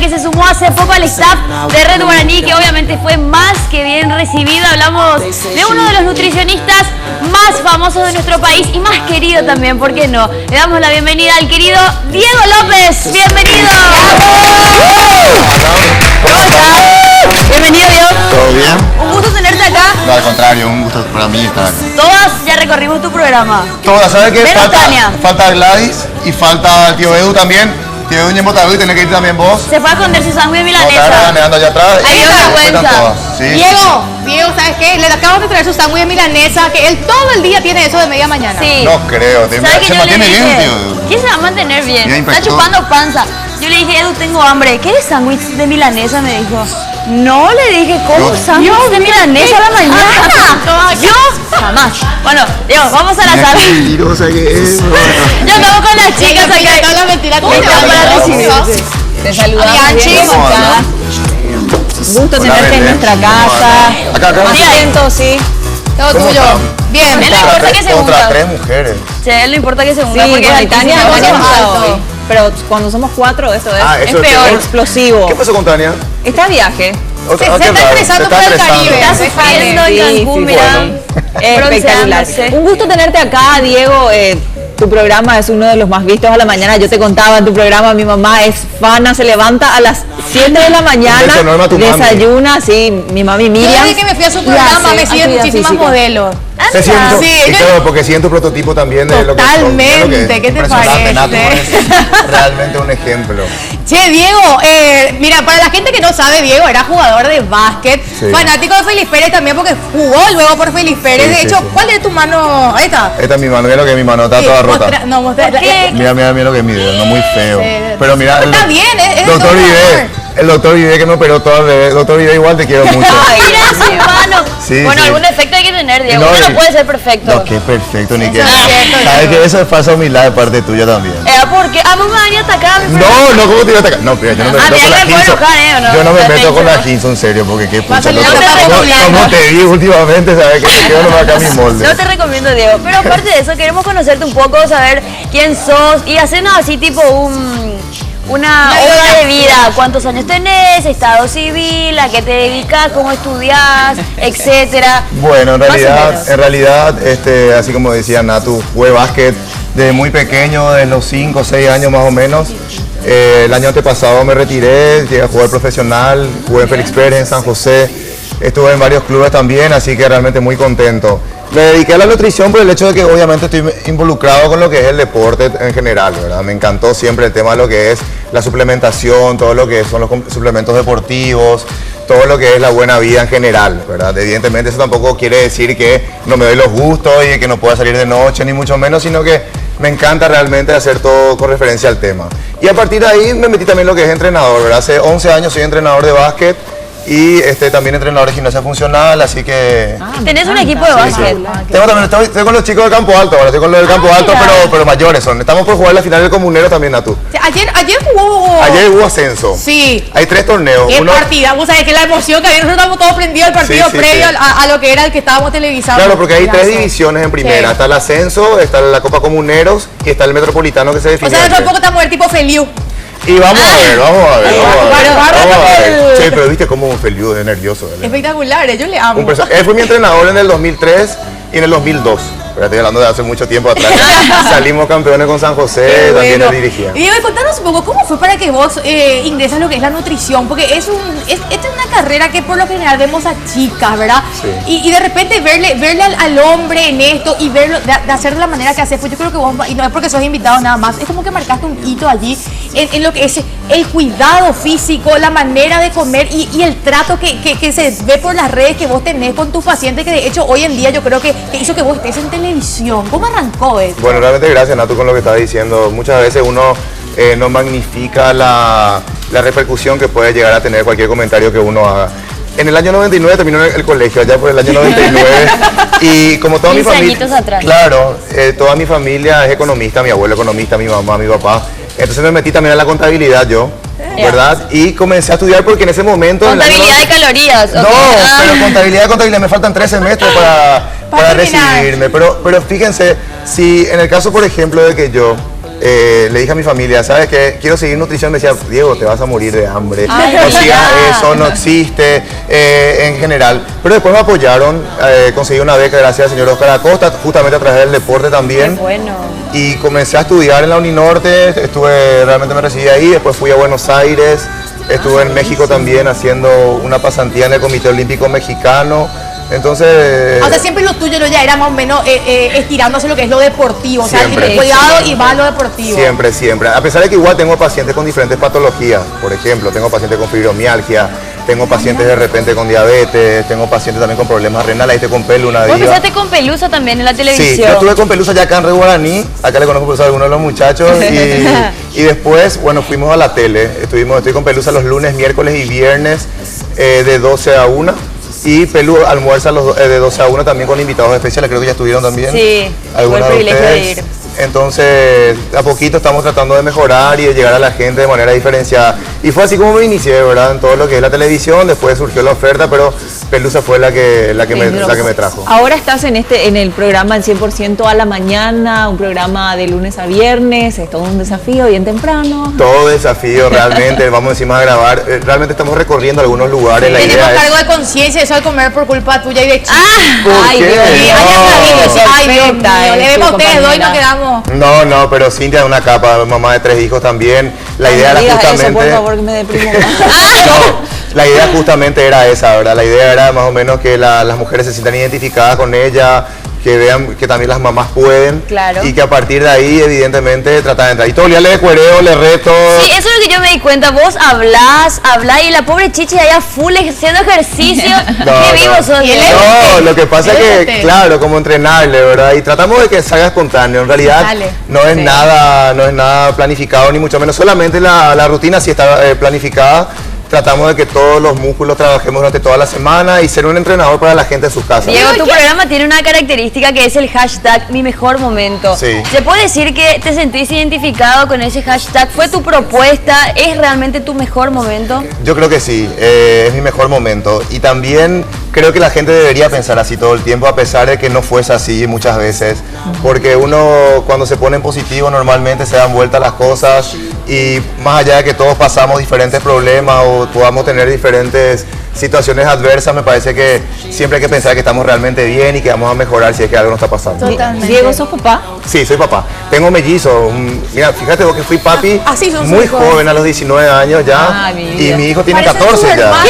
que se sumó hace poco al staff de Red Guaraní, que obviamente fue más que bien recibido. Hablamos de uno de los nutricionistas más famosos de nuestro país y más querido también, ¿por qué no? Le damos la bienvenida al querido Diego López. ¡Bienvenido! ¿Cómo estás? Bienvenido, Diego. ¿Todo bien? Un gusto tenerte acá. No, al contrario, un gusto para mí estar acá. Todas ya recorrimos tu programa. Todas, ¿sabes qué? Menos Tania. Falta Gladys y falta el tío Edu también. Tío Edu y Botagu, y tenés que ir también vos. Se fue a esconder su sándwich No, milanesa. están ganando allá atrás. Ahí dio vergüenza. Sí. Diego, ¿sabes qué? Le acabo de traer su sándwich de milanesa, que él todo el día tiene eso de media mañana. Sí. No creo, ¿Sabes que se yo le mantiene dije? bien, tío Edu. ¿Quién se va a mantener bien? Ya Está infectó. chupando panza. Yo le dije, Edu, tengo hambre. ¿Quieres sándwich de milanesa? Me dijo. No, le dije, ¿cómo Yo- sándwich de milanesa a la mañana? Yo jamás. Bueno, Diego, vamos a la Mira sala. qué mentirosa que es. Yo estamos con las chicas acá. Toda la mentira, ¿cómo te Están va para a recibir. Te saludamos. Hola, bien, chicos. ¿cómo estás? Gusto Hola, tenerte en Belén. nuestra ¿Cómo casa. andas? Acá. Más atento, sí. Todo ¿Cómo tuyo. están? Bien. Él le importa que se Contra hunda. 3 mujeres. Sí, a él le importa que se Sí, hunda porque con es Tania altísimo. no Tania se es usa alto. hoy. Pero cuando somos 4, eso es, Ah, es eso es peor, peor. explosivo. ¿Qué pasó con Tania? Está a viaje. Otra- Se qué está raro, estresando se está por el estresando. Caribe. Está sufriendo en Sí, Cancún, sí, mira. bueno. Espectacular. Bronceándose. Un gusto tenerte acá, Diego. Tu programa es uno de los más vistos a la mañana. Yo te contaba en tu programa, mi mamá es fana, se levanta a las 7 de la mañana, beso enorme a tu mami. desayuna, sí, mi mami Yo Miriam. desde que me fui a su y programa hace me siguen actividad muchísimas física. modelos. Se siento, Sí, y yo- claro, porque siento prototipo también de lo que son. Totalmente, Mira lo que es. ¿qué te Impresionante, Nato, parece? es realmente un ejemplo. Che, Diego, mira, para la gente que no sabe, Diego era jugador de básquet, Sí. fanático de Félix Pérez también porque jugó luego por Félix Pérez. Sí, De sí, hecho, sí. ¿cuál es tu mano? Ahí está. Esta es mi mano, mira lo que es mi mano, está Sí, toda rota. no, mostra. ¿Por qué? Mira lo que es mi dedo, no muy feo. Sí. Pero mira, Está bien, es doctor todo Vive, amor. el doctor Vive que me operó todo al revés. Doctor Vive, igual te quiero mucho. Mira su mano. Sí, Bueno, sí. algún efecto hay que tener, Diego. No, Uno y- no puede ser perfecto. No, que perfecto, ni Eso que. es cierto, Sabes Diego. que eso es falsa humildad de parte tuya también. ¿Por qué? Ah, vos me van a atacar. No, ¿cómo te iba a atacar? No, mira, yo no me Ah, meto mira con que la me puedo Hinson. enojar, ¿eh? ¿O no? Yo no me O sea, meto te con la dicho, Hinson, en serio, porque qué pucha. salir a loco. tapar Como- Julián. Como te vi últimamente, sabes que te quedo nomás acá mi molde. No te recomiendo, Diego. Pero aparte de eso, queremos conocerte un poco, saber quién sos y hacernos así tipo una hoja de vida. ¿Cuántos años tenés? Estado civil, a qué te dedicas, cómo estudiás, etcétera. Bueno, Más o menos. en realidad, así como decía Natu, jugué básquet desde muy pequeño, de los 5 o 6 años más o menos. El año antepasado me retiré, llegué a jugar profesional, jugué en Félix Pérez, en San José, estuve en varios clubes también, así que realmente muy contento. Me dediqué a la nutrición por el hecho de que obviamente estoy involucrado con lo que es el deporte en general, ¿verdad? Me encantó siempre el tema de lo que es la suplementación, todo lo que son los suplementos deportivos, todo lo que es la buena vida en general, ¿verdad? Evidentemente eso tampoco quiere decir que no me doy los gustos y que no pueda salir de noche, ni mucho menos, sino que me encanta realmente hacer todo con referencia al tema. Y a partir de ahí me metí también en lo que es entrenador, ¿verdad? Hace 11 años soy entrenador de básquet y también entrenador de gimnasia funcional, así que... Tenés un equipo de básquet. Estoy con los chicos del Campo Alto ahora, estoy con los del Campo Alto, mira. pero mayores son. Estamos por jugar la final del Comunero también, Natu. Ayer jugó. Ayer hubo ascenso. Sí. Hay 3 torneos. Qué Uno, partida, vos sabés que la emoción que había, nosotros estábamos todos prendidos al partido Sí, sí, previo sí. A lo que era el que estábamos televisando. claro, porque hay 3 Golazo. divisiones en primera. Sí. Está el ascenso, está la Copa Comuneros y está el Metropolitano que se O define. sea, dentro de ayer. poco estamos a ver tipo Feliu. Y vamos a ver. Vamos a ver. Guarda, Sí, pero viste cómo Feliu es nervioso. ¿verdad? Espectacular, yo le amo. Él fue mi entrenador en el 2003 y en el 2002. Pero estoy hablando de hace mucho tiempo atrás. Salimos campeones con San José, Qué también bueno. él dirigía. Y Diego, contanos un poco, ¿cómo fue para que vos ingresas a lo que es la nutrición? Porque esta es una carrera que por lo general vemos a chicas, ¿verdad? Sí. Y de repente verle al hombre en esto y verlo, de hacer de la manera que hace, pues yo creo que vos, y no es porque sos invitado nada más, es como que marcaste un hito allí en lo que es el cuidado físico, la manera de comer y el trato que se ve por las redes que vos tenés con tus pacientes, que de hecho hoy en día yo creo que hizo que vos estés en televisión. ¿Cómo arrancó esto? Bueno, realmente gracias, Natu, con lo que estás diciendo. Muchas veces uno no magnifica la repercusión que puede llegar a tener cualquier comentario que uno haga. En el año 99 terminó el colegio, allá por el año 99, y como toda mi 15 familia, añitos atrás. claro, toda mi familia es economista, mi abuelo economista, mi mamá, mi papá, entonces me metí también a la contabilidad yo, ¿verdad? Y comencé a estudiar porque en ese momento... en el año Contabilidad de calorías. no, ok. Ah. pero contabilidad, me faltan 3 semestres para Para terminar. recibirme. Pero fíjense, si en el caso, por ejemplo, de que yo le dije a mi familia, ¿sabes qué? Quiero seguir nutrición. Me decía, Diego, te vas a morir de hambre. Ay, No sigas ya. eso, no existe en general. Pero después me apoyaron, conseguí una beca gracias al señor Oscar Acosta, justamente a través del deporte también. Qué bueno. Y comencé a estudiar en la Uninorte, realmente me recibí ahí, después fui a Buenos Aires, estuve en México también haciendo una pasantía en el Comité Olímpico Mexicano. Entonces... O sea, siempre lo tuyo ya era más o menos estirándose lo que es lo deportivo. O sea, Siempre. el cuidado y va a lo deportivo. Siempre, siempre. A pesar de que igual tengo pacientes con diferentes patologías. Por ejemplo, tengo pacientes con fibromialgia, tengo pacientes de repente con diabetes, tengo pacientes también con problemas renales. Ahí te con Pelu una Vos diva. empezaste con Pelusa también en la Sí, televisión. yo estuve con Pelusa ya acá en Red Guaraní, acá le conozco por algunos de los muchachos y después, bueno, fuimos a la tele, estoy con Pelusa los lunes, miércoles y viernes de 12 a 1 y Pelu almuerza de 12 a 1 también con invitados especiales, creo que ya estuvieron también. Sí, Algunos tuve el de privilegio de ustedes. ir. Entonces, a poquito estamos tratando de mejorar y de llegar a la gente de manera diferenciada. Y fue así como me inicié, ¿verdad? En todo lo que es la televisión, después surgió la oferta, pero Pelusa fue la que me trajo. Ahora estás en el programa en 100% a la mañana, un programa de lunes a viernes, es todo un desafío bien temprano. Todo desafío realmente, vamos encima a grabar, realmente estamos recorriendo algunos lugares. La Tenemos idea es- cargo de conciencia, eso de comer por culpa tuya y de Chico. ¿Por Ay, qué? Dios mío. Ay, Dios mío, Perfecta, le es vemos a tu ustedes dos y nos compañera. quedamos. No, pero Cintia es una capa, mamá de 3 hijos también. La Ay, idea no era digas justamente... eso, por favor, que me deprimo. No, la idea justamente era esa, ¿verdad? La idea era más o menos que las mujeres se sientan identificadas con ella, que vean que también las mamás pueden. Claro. Y que a partir de ahí, evidentemente, tratar de entrar. Y todo el día le cuereo, le reto. Sí, eso es lo que yo me di cuenta. Vos hablás y la pobre Chichi allá full haciendo ejercicio. Qué vivo sos. Y él Diego. No, lo que pasa es que, Llévate. claro, como entrenarle, ¿verdad? Y tratamos de que salga espontáneo. En realidad Dale. no es nada planificado, ni mucho menos. Solamente la rutina sí está planificada. Tratamos de que todos los músculos trabajemos durante toda la semana y ser un entrenador para la gente en sus casas. Diego, tu programa tiene una característica que es el hashtag Mi Mejor Momento. Sí. ¿Se puede decir que te sentís identificado con ese hashtag? ¿Fue tu propuesta? ¿Es realmente tu mejor momento? Yo creo que sí, es mi mejor momento. Y también creo que la gente debería pensar así todo el tiempo, a pesar de que no fuese así muchas veces. Porque uno cuando se pone en positivo normalmente se dan vueltas las cosas y más allá de que todos pasamos diferentes problemas o podamos tener diferentes situaciones adversas, me parece que siempre hay que pensar que estamos realmente bien y que vamos a mejorar si es que algo nos está pasando. Totalmente. Diego, ¿sos papá? Sí, soy papá. Tengo mellizos. Mira, fíjate vos que fui papi Así son muy sus hijos. joven, a los 19 años ya. Ay, mi Y vida. mi hijo tiene Parecen 14 tus ya. hermanos.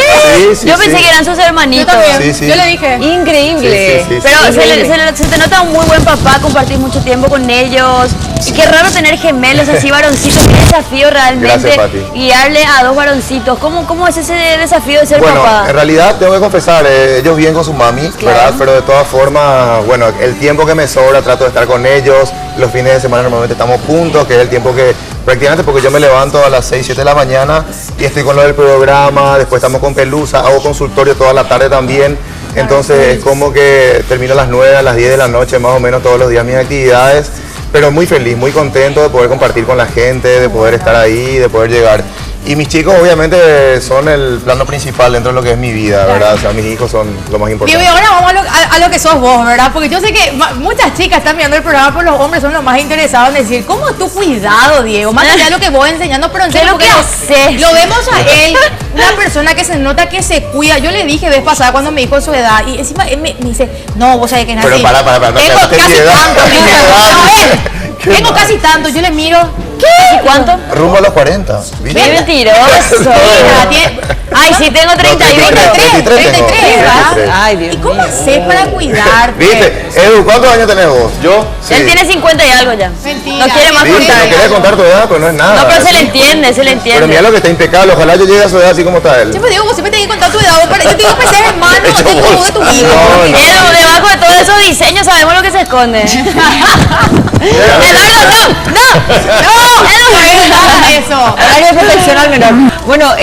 Sí, Yo pensé sí. que eran sus Yo hermanitos. también. Sí, sí. Yo le dije. Increíble. Sí, sí, sí. Pero Increíble. se te nota un muy buen papá, compartir mucho tiempo con ellos. Y qué raro tener gemelos así, varoncitos. Qué desafío realmente Gracias, Pati. guiarle a dos varoncitos. ¿Cómo es ese desafío de ser Bueno, papá? en realidad tengo que confesar, ellos viven con su mami, ¿verdad? Pero de todas formas, bueno, el tiempo que me sobra trato de estar con ellos. Los fines de semana normalmente estamos juntos, que es el tiempo que prácticamente, porque yo me levanto a las 6, 7 de la mañana y estoy con lo del programa, después estamos con Pelusa, hago consultorio toda la tarde también. Entonces es como que termino a las 9, a las 10 de la noche más o menos todos los días mis actividades. Pero muy feliz, muy contento de poder compartir con la gente, de poder estar ahí, de poder llegar. Y mis chicos obviamente son el plano principal dentro de lo que es mi vida, ¿verdad? O sea, mis hijos son lo más Diego, importante. y ahora vamos a lo que sos vos, ¿verdad? Porque yo sé que muchas chicas están mirando el programa, pero los hombres son los más interesados en decir, ¿cómo es tu cuidado, Diego? Más allá de lo que vos enseñando, pero en serio, lo que porque haces. lo vemos a él, una persona que se nota que se cuida. Yo le dije vez pasada cuando me dijo su edad, y encima él me dice, no, vos sabés que no es Pero así. para, Tengo no te casi piedad. tanto, me dice. No, él, Qué tengo mal. casi tanto, yo le miro. ¿Y cuánto? Rumbo a los 40, ¿viste? Qué mentiroso. Mira, tiene- Ay, sí, tengo 31. 33, 33, ¿verdad? 33. Ay, Dios ¿Y cómo mío. haces para cuidarte? ¿Viste? Edu, ¿cuántos años tenés vos? Yo, sí. Él tiene 50 y algo ya. Mentira. No quiere más ¿Viste? contar. No querés contar tu edad, pues no es nada. No, pero se le Sí. entiende, se le Pero mira entiende. lo que está impecable, ojalá yo llegue a su edad así como está él. Siempre digo, vos siempre tenés que contar tu edad. Yo te digo que seas hermano, Hecho te digo bolsa. de tu No, hijo. no. Pero debajo de todos esos diseños sabemos lo que se esconde. Eduardo, no, Eso. Horario de protección al menor. Bueno,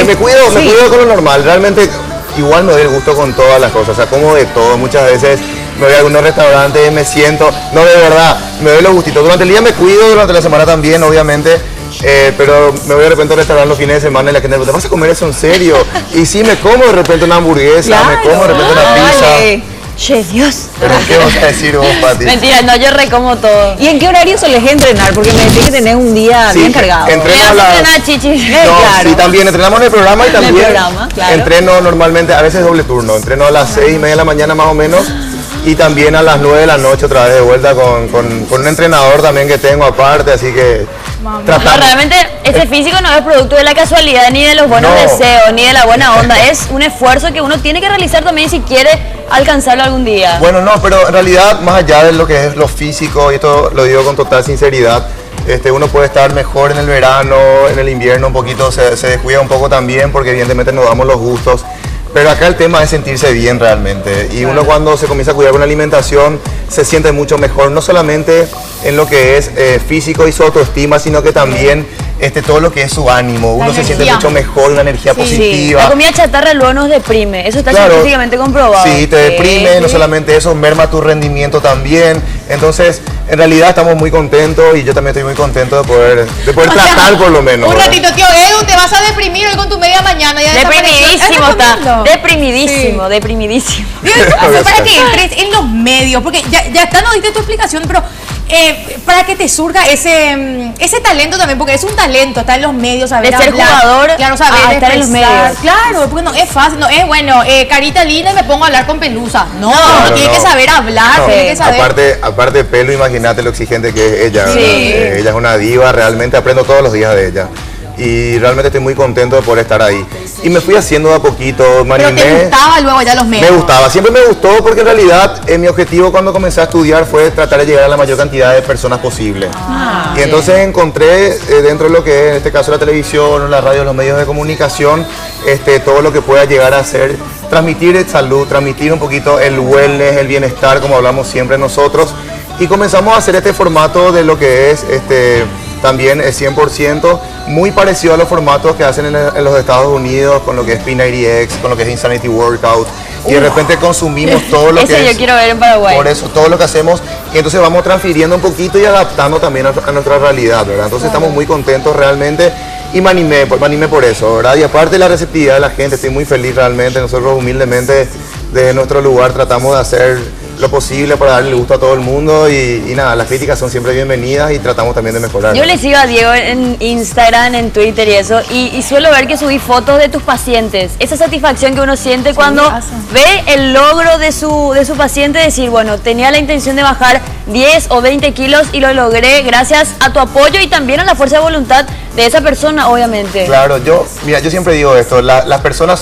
Me cuido sí. con lo normal. Realmente igual me doy el gusto con todas las cosas. O sea, como de todo. Muchas veces me voy a algunos restaurantes, me siento. No, de verdad, me doy los gustitos. Durante el día me cuido, durante la semana también, obviamente. Pero me voy de repente a un restaurante los fines de semana y la gente me pregunta, ¿vas a comer eso en serio? Y sí, me como de repente una hamburguesa, me como de repente una pizza. Vale. Che, Dios. ¿Pero qué vas a decir vos, Pati? Mentira, no, yo recomo todo. ¿Y en qué horario solés entrenar? Porque me decís que tenés un día Sí, bien cargado. entreno Me a vas a las... entrenar, chichis. No, claro. sí, también entrenamos en el programa y En el también programa, claro. entreno normalmente, a veces doble turno, entreno a las 6:30 de la mañana más o menos y también a las 9 de la noche otra vez de vuelta con un entrenador también que tengo aparte, así que No, tratamos. realmente ese físico no es producto de la casualidad ni de los buenos No. deseos ni de la buena onda, es un esfuerzo que uno tiene que realizar también si quiere alcanzarlo algún día. Bueno, no, pero en realidad más allá de lo que es lo físico, y esto lo digo con total sinceridad, uno puede estar mejor en el verano, en el invierno un poquito, se descuida un poco también porque evidentemente nos damos los gustos. Pero acá el tema es sentirse bien realmente. Y uno cuando se comienza a cuidar con la alimentación se siente mucho mejor, no solamente en lo que es físico y su autoestima, sino que también todo lo que es su ánimo. Uno se siente energía. mucho mejor, una energía Sí, positiva. la comida chatarra luego nos deprime, eso está Claro. científicamente comprobado. Sí, te deprime, no solamente eso, merma tu rendimiento también. Entonces, en realidad estamos muy contentos y yo también estoy muy contento de poder O sea, tratar por lo menos. Un ¿verdad? ratito, tío Edu, te vas a deprimir hoy con tu media mañana. Ya Deprimidísimo está, comiendo. deprimidísimo, deprimidísimo. Digo, o sea, para que entres en los medios, porque ya está, no diste tu explicación, pero para que te surja ese talento también, porque es un talento, estar en los medios, saber De ser hablar, jugador claro, saber a estar en los expresar. medios. Claro, porque no es fácil, no es bueno, carita linda y me pongo a hablar con Pelusa. No, Claro, tiene no. que saber hablar, No, tiene que saber. aparte de Pelo, imagínate lo exigente que es ella. Sí. ¿verdad? Ella es una diva, realmente aprendo todos los días de ella. Y realmente estoy muy contento de poder estar ahí. Y me fui haciendo de a poquito, me Pero animé. te gustaba luego ya los medios. Me gustaba, siempre me gustó porque en realidad mi objetivo cuando comencé a estudiar fue tratar de llegar a la mayor cantidad de personas posible. Y entonces encontré dentro de lo que es en este caso la televisión, la radio, los medios de comunicación, todo lo que pueda llegar a ser, transmitir salud, transmitir un poquito el wellness, el bienestar, como hablamos siempre nosotros. Y comenzamos a hacer este formato de lo que es también es 100% muy parecido a los formatos que hacen en los Estados Unidos con lo que es P90X, con lo que es Insanity Workout y de repente consumimos todo lo Ese que yo es, quiero ver en Paraguay. por eso todo lo que hacemos y entonces vamos transfiriendo un poquito y adaptando también a nuestra realidad, ¿verdad? Entonces estamos muy contentos realmente y me animé por eso, ¿verdad? Y aparte de la receptividad de la gente, estoy muy feliz realmente, nosotros humildemente desde nuestro lugar tratamos de hacer lo posible para darle gusto a todo el mundo y nada, las críticas son siempre bienvenidas y tratamos también de mejorar. Yo le sigo a Diego en Instagram, en Twitter y eso, y suelo ver que subís fotos de tus pacientes. Esa satisfacción que uno siente cuando ve el logro de su paciente, decir, bueno, tenía la intención de bajar 10 o 20 kilos y lo logré gracias a tu apoyo y también a la fuerza de voluntad de esa persona, obviamente. Claro, yo siempre digo esto, las personas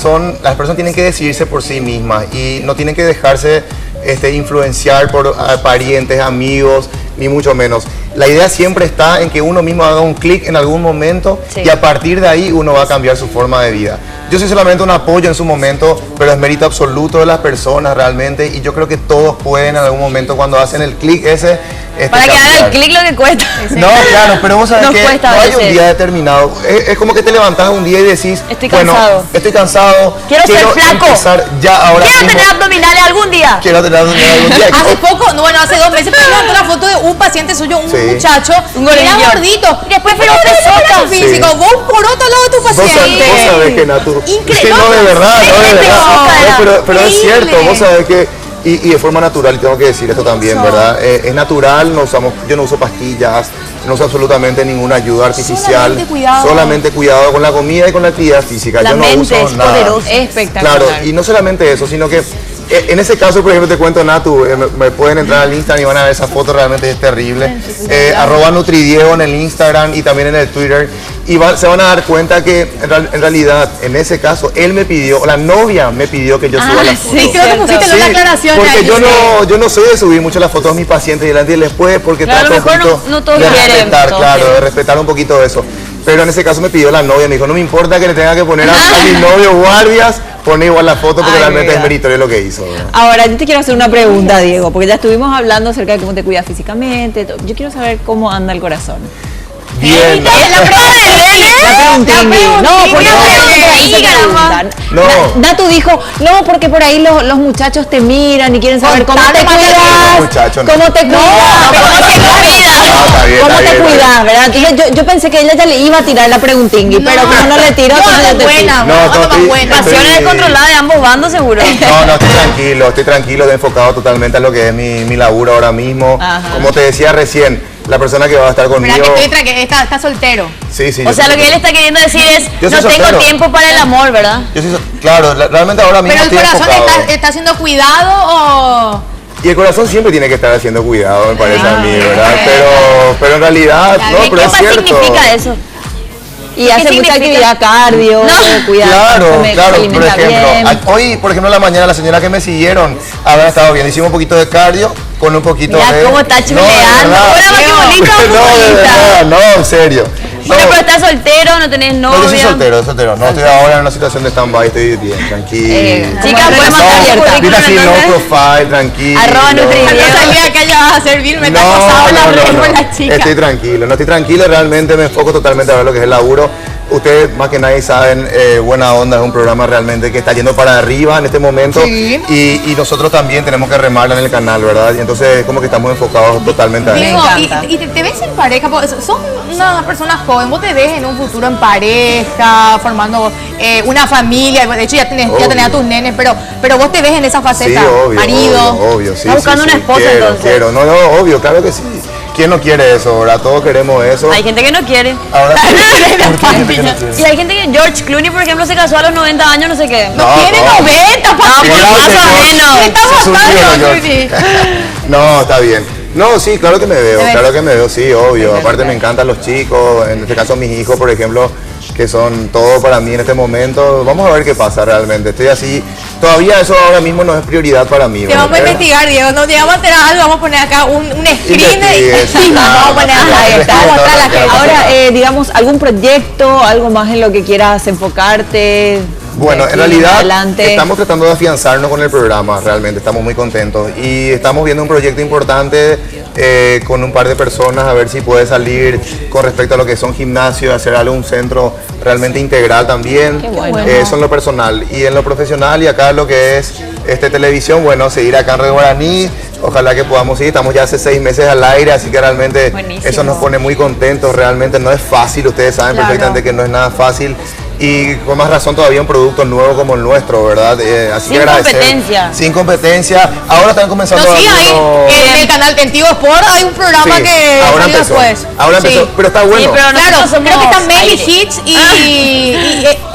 tienen que decidirse por sí mismas y no tienen que dejarse influenciar por parientes, amigos, ni mucho menos. La idea siempre está en que uno mismo haga un clic en algún momento Sí. y a partir de ahí uno va a cambiar su forma de vida. Yo soy solamente un apoyo en su momento, pero es mérito absoluto de las personas realmente y yo creo que todos pueden en algún momento cuando hacen el clic ese Para que haga el cambiar. clic lo que cuesta. No, claro, pero vos sabés Nos que cuesta no a hay un veces. día determinado. Es como que te levantás un día y decís, Estoy bueno, cansado. estoy cansado. Quiero ser flaco. Empezar ya ahora Quiero mismo. tener abdominales algún día. Quiero tener abdominales algún día. Hace poco, no, bueno, hace 2 meses, pero levantó la foto de un paciente suyo, un Sí. muchacho, Un que era gordillo. gordito. Y después fue ¿Cómo otra te mejoras sopa. tu físico? Sí. Vos por otro lado de tu Vos paciente. sabés que Natu. Increíble. No, de verdad, no, de verdad. No, pero es Increíble. cierto, vos sabés que. Y de forma natural, y tengo que decir esto también, Eso. ¿verdad? Es natural, yo no uso pastillas, no uso absolutamente ninguna ayuda artificial. Solamente cuidado con la comida y con la actividad física. La yo no mente uso es nada. poderosa. Espectacular. Claro, y no solamente eso, sino que en ese caso, por ejemplo, te cuento, Natu, me pueden entrar al Instagram y van a ver esa foto, realmente es terrible. @NutriDiego en el Instagram y también en el Twitter. Y se van a dar cuenta que en realidad, en ese caso, él me pidió, o la novia me pidió que yo suba la foto. Sí, creo que pusiste Sí, la aclaración porque ahí. yo no soy de subir mucho las fotos de mis pacientes delante y después porque Claro, trato a lo mejor un poquito no todos de quieren, respetar, todos claro, quieren. de respetar un poquito eso. Pero en ese caso me pidió la novia, me dijo, no me importa que le tenga que poner a mi novio guardias, pone igual la foto porque Ay, realmente mira. es meritorio lo que hizo. ¿verdad? Ahora, yo te quiero hacer una pregunta, Diego, porque ya estuvimos hablando acerca de cómo te cuidas físicamente. Yo quiero saber cómo anda el corazón. Bien. La pregunté, no, porque no, esa ahí, caramba. pregunta. No. Natu dijo, no, porque por ahí los muchachos te miran y quieren saber cómo te Contame más de cuidas, los muchachos, no. cómo te cuidas. ¿Cómo se cuida? está bien, ¿Cómo está te bien, cuidas, verdad? Entonces yo pensé que ella ya le iba a tirar la preguntingui, pero como no le tiró, entonces yo te buena, No, más estoy- buena. estoy- Pasiones descontroladas de ambos bandos, seguro. No, estoy tranquilo, enfocado totalmente a lo que es mi laburo ahora mismo. Ajá. Como te decía recién, la persona que va a estar conmigo... Mira que está soltero. Sí, sí. O yo sea, soy lo que él soltero. está queriendo decir es, Yo no soy tengo soltero. tiempo para el amor, ¿verdad? Claro, realmente ahora mismo Pero el estoy corazón enfocado. está siendo cuidado o... Y el corazón siempre tiene que estar haciendo cuidado, me parece a mí, ¿verdad? bueno. Pero en realidad, Ya no, vi, pero ¿Qué es más cierto. significa eso? Y hace mucha significa? actividad cardio, No. cuida, Claro, come, claro, por alimenta ejemplo, bien. hoy, por ejemplo, en la mañana, las señoras que me siguieron habrán estado bien. Hicimos un poquito de cardio con un poquito Mira de... cómo está No, de chuleando. verdad. Hola, basquetbolista o No, de futbolista. verdad, no, en serio. No, Bueno, pero estás soltero, no tenés no, yo soy novia. soltero. No, estoy ahora en una situación de stand-by, estoy bien, tranquilo. Chicas, Como pueden relación mandar su abierta. currículum Mira así, no entonces. profile, tranquilo. Arroba Nutridiego. No sabía que ella vas a servir, me está acosando la red con la chica. Estoy tranquilo, realmente me enfoco totalmente a ver lo que es el laburo. Ustedes más que nadie saben, Buena Onda es un programa realmente que está yendo para arriba en este momento Sí. y nosotros también tenemos que remarla en el canal, ¿verdad? Y entonces como que estamos enfocados totalmente a eso. Diego, Me encanta. y te ves en pareja, porque sos una persona joven, vos te ves en un futuro en pareja, formando una familia, de hecho ya tenés a tus nenes, pero vos te ves en esa Sí, faceta, obvio, marido. obvio, sí. Está buscando sí, una esposa, quiero, entonces. Quiero, no, obvio, claro que sí. ¿Quién no quiere eso, verdad? Todos queremos eso. Hay gente que no quiere. Ahora, ¿por qué hay gente que no familia. quiere? Y hay gente que, George Clooney, por ejemplo, se casó a los 90 años, no sé qué. No, Tiene no. 90, No, papá. pues Claro más que o no. menos. ¿Qué estamos Se surgió, hablando, George. Luigi? No, está bien. No, sí, claro que me veo, ¿Te ves? claro que me veo, sí, obvio. Aparte me encantan los chicos, en este caso mis hijos, por ejemplo, que son todo para mí en este momento. Vamos a ver qué pasa realmente. Estoy así, todavía eso ahora mismo no es prioridad para mí. Te vamos a ¿verdad? investigar, Diego. No llegamos a enterar algo, vamos a poner acá un screen Investigue, sí. y vamos a poner ahí está, vamos a mostrar a la gente. Ahora, digamos, algún proyecto, algo más en lo que quieras enfocarte. Bueno, de en aquí realidad adelante. estamos tratando de afianzarnos con el programa, realmente estamos muy contentos y estamos viendo un proyecto importante con un par de personas a ver si puede salir con respecto a lo que son gimnasios, hacer algo, un centro realmente integral también. Qué bueno. Eso en lo personal y en lo profesional y acá lo que es televisión, bueno, seguir acá en Red Guaraní. Ojalá que podamos ir, estamos ya hace 6 meses al aire, así que realmente Buenísimo. eso nos pone muy contentos, realmente no es fácil, ustedes saben Claro. perfectamente que no es nada fácil y con más razón todavía un producto nuevo como el nuestro, ¿verdad? Así Sin que agradecer. competencia. Sin competencia. Ahora están comenzando No, sí, ahí algunos- en el canal Tentivo Sport hay un programa Sí, que ahora salió empezó. después. Ahora Sí. empezó, pero está bueno. Sí, pero Claro, nosotros somos creo que están Meli aire. Hits y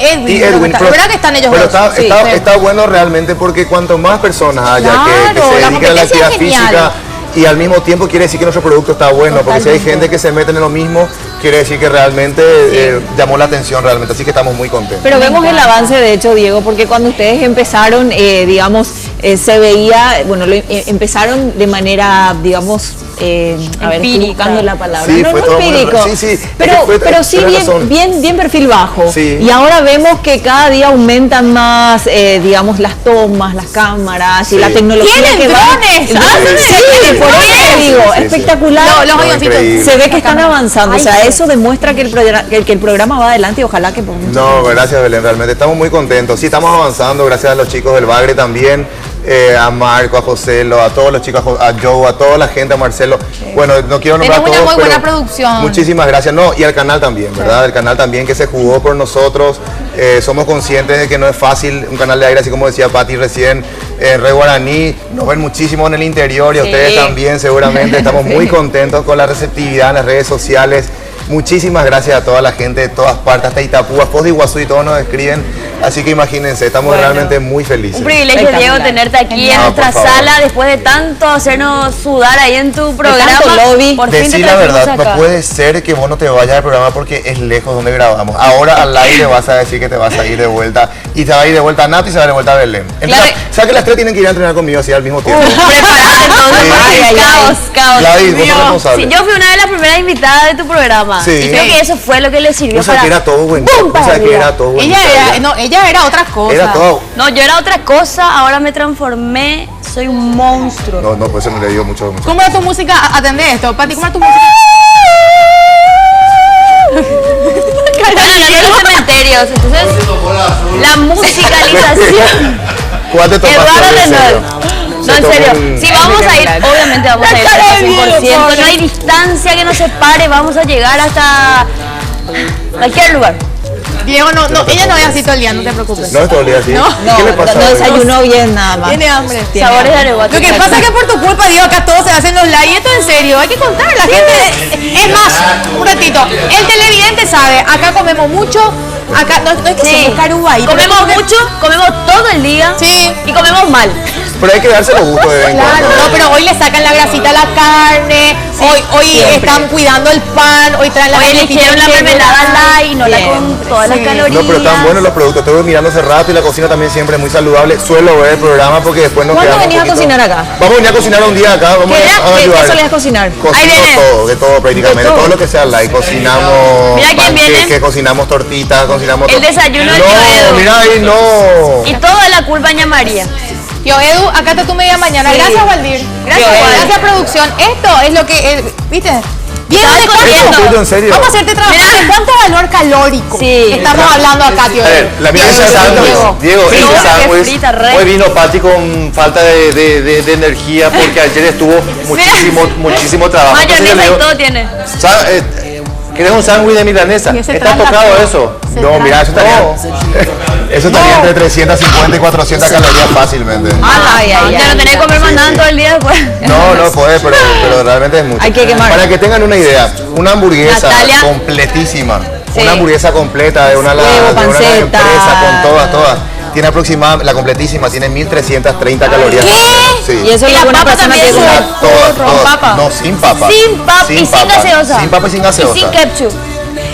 Edwin. Y creo que Edwin, está- ¿verdad que están ellos pero dos? está, Sí, está- sí. está bueno realmente porque cuanto más personas haya que Claro, se la dediquen a la competencia actividad es genial. física y al mismo tiempo quiere decir que nuestro producto está bueno, porque si hay Totalmente. gente que se mete en lo mismo, quiere decir que realmente llamó la atención realmente, así que estamos muy contentos. Pero vemos el avance, de hecho, Diego, porque cuando ustedes empezaron, digamos, se veía, bueno, empezaron de manera, digamos, a ver, estoy Empírica. buscando la palabra. Sí, no, fue no todo muy- empírico, sí, sí, pero, es que fue- pero sí tenés razón. bien perfil bajo. Sí. Y ahora vemos que cada día aumentan más, digamos, las tomas, las cámaras y Sí. la tecnología ¡Tienen que va. drones! ¡Ah, Sí, por eso te digo, Sí, sí. espectacular. Los No, avioncitos. increíble. Se ve que están avanzando, Ay, o sea, sí. eso demuestra que el programa va adelante y ojalá que podamos. No, gracias Belén, realmente estamos muy contentos. Sí, estamos avanzando, gracias a los chicos del Bagre también, a Marco, a Joselo, a todos los chicos, a Joe, a toda la gente, a Marcelo. Bueno, no quiero nombrar Tenemos una todos, muy buena pero producción. muchísimas gracias. No, y al canal también, ¿verdad? El canal también que se jugó por nosotros. Somos conscientes de que no es fácil un canal de aire, así como decía Pati recién, Red Guaraní. Nos ven muchísimo en el interior y a Sí. ustedes también seguramente. Estamos muy contentos con la receptividad en las redes sociales. Muchísimas gracias a toda la gente de todas partes, hasta Itapúa, Foz de Iguazú y todos nos escriben. Así que imagínense, estamos realmente muy felices. Un privilegio, Diego, Espectacular. tenerte aquí en No, nuestra por favor. sala después de tanto hacernos sudar ahí en tu programa. tanto lobby. Por fin te Decí la trajimos verdad, acá. no puede ser que vos no te vayas del programa porque es lejos donde grabamos. Ahora al aire vas a decir que te vas a ir de vuelta. Y te va a ir de vuelta a Nati y se va de vuelta a Belén. Claro. Entonces, ¿sabes que las tres tienen que ir a entrenar conmigo así al mismo tiempo? Preparate entonces. Sí. Ay, Ay, caos, caos. Gladys, vos sos Sí, responsable. yo fui una de las primeras invitadas de tu programa. Sí. Y creo que eso fue lo que le sirvió O sea para... que era todo bueno. ¡Bum! O para sea que arriba. era todo bueno. Ella era otra cosa. Era todo. No, yo era otra cosa, ahora me transformé, soy un monstruo. No, pues eso no le digo mucho. ¿Cómo era tu música? Atendé esto, Pati, ¿cómo era tu música? Bueno, no los cementerios, entonces la musicalización. ¿Cuál te tomaste? Eduardo en serio? Renol. No, en serio. Si vamos a ir, Espectacular. obviamente vamos a ir cara de al Diego, 100%. pobre. No hay distancia que nos separe. Vamos a llegar hasta cualquier lugar. Diego, no, ella no es así todo el día, no te preocupes. No es todo el día así. No. ¿Qué le pasa? no hoy? desayunó bien nada más. Tiene hambre. Sabores de areguato. Lo que pasa es que por tu culpa, Diego, acá todos se hacen los likes. Esto en serio, hay que contar. La gente. Es más, un ratito. El televidente sabe, acá comemos mucho. Acá no es que Sí. somos caruba ahí. pero Comemos como que- mucho, comemos todo el día. Sí. Y comemos mal. Pero hay que darse los gustos de vez en Claro, cuando. no, pero hoy le sacan la grasita a la carne, hoy siempre. están cuidando el pan, hoy traen la Hoy galletita eligieron la integral. mermelada light, no la Bien. con todas las Sí. calorías. No, pero están buenos los productos. Estuve mirando hace rato y la cocina también siempre es muy saludable. Suelo ver el programa porque después nos ¿Cuándo quedamos un venís a poquito- cocinar acá? Vamos a venir a cocinar un día acá. Vamos ¿Qué a ayudar. solías cocinar? Ahí Cocino viene. todo, de todo prácticamente, De todo. todo lo que sea light. Cocinamos Mira quién viene. panqueques, cocinamos tortitas, cocinamos... El desayuno del No, tío Edu. mira ahí, no. Y toda la culpa ña María. Tío Edu, acá está tu media mañana. Sí. Gracias, Valdir. Gracias, Tío Edu. gracias, producción. Esto es lo que, ¿viste? Bien, Estaba ¿de cuánto? corriendo. ¿Esto en serio? Vamos a hacerte trabajar. ¿De cuánto valor calórico Sí. estamos hablando acá, tío A ver, Edu? la Tío milanesa Edu, sándwich. Diego. Diego, Sí, ese obvio que sándwich, frita, re. hoy vino Pati con falta de energía porque ayer estuvo muchísimo trabajo. Entonces yo Mayonesa le y digo, todo tiene. ¿querés un sándwich de milanesa? Y ese ¿Está tranca tocado todo. eso? Se No, mira, eso estaría, eso estaría No. entre 350 y 400 calorías fácilmente. Ay, ay, Ya no ay. tenés que comer más nada todo el día después. No puede, pero realmente es mucho. Hay que quemar. Para que tengan una idea, una hamburguesa Natalia. completísima, Sí. una hamburguesa completa de una, Huevo, de una panceta. empresa con todas, tiene aproximadamente, la completísima tiene 1330 calorías. ¿Qué? Sí. Y eso es Y lo la que una papa persona también tiene que es comer. Todas, con todas. papa. No, sin papa. Sin papa y sin papa. gaseosa. Sin papa y sin gaseosa. Y sin ketchup.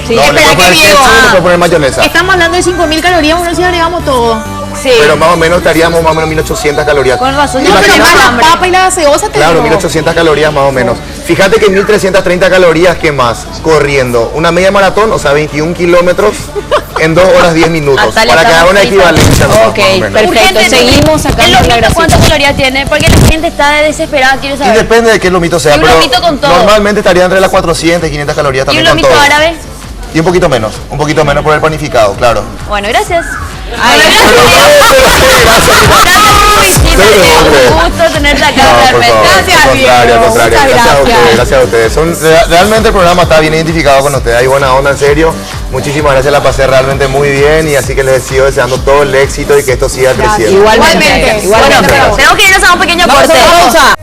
Sí. No, le Espera puedo que poner Diego, ketchup, le ah. puedo poner mayonesa. Estamos hablando de 5000 calorías, uno si agregamos todo. Sí. Pero más o menos estaríamos más o menos 1800 calorías. Con razón, No, yo pero tengo más la hambre. papa y la gaseosa te Claro, digo. 1800 calorías más o menos. Fíjate que 1330 calorías, ¿qué más? Corriendo. Una media maratón, o sea, 21 kilómetros en 2 horas 10 minutos. Natalia, Para que haga una estamos fritas. equivalencia. nomás, Ok, más o menos. perfecto. Seguimos sacando ¿El la lomito grasita. cuántas calorías tiene? Porque la gente está desesperada, quiero Y saber. depende de qué lomito sea, Y un pero lomito con todo. normalmente estaría entre las 400 y 500 calorías ¿Y un también con lomito todo. árabe? Y un poquito menos por el panificado, claro. Bueno, gracias. Ay, Un gusto tenerte acá, No, por realmente. favor, Gracias, al contrario, Diego. al contrario. Muchas Gracias a gracias. ustedes, gracias a ustedes. Realmente el programa está bien identificado con ustedes. Hay buena onda, en serio. Muchísimas gracias, la pasé realmente muy bien y así que les sigo deseando todo el éxito y que esto siga creciendo. igualmente. Igualmente. Igualmente. Bueno, tenemos que irnos a un pequeño Vamos a corte. hacer pausa.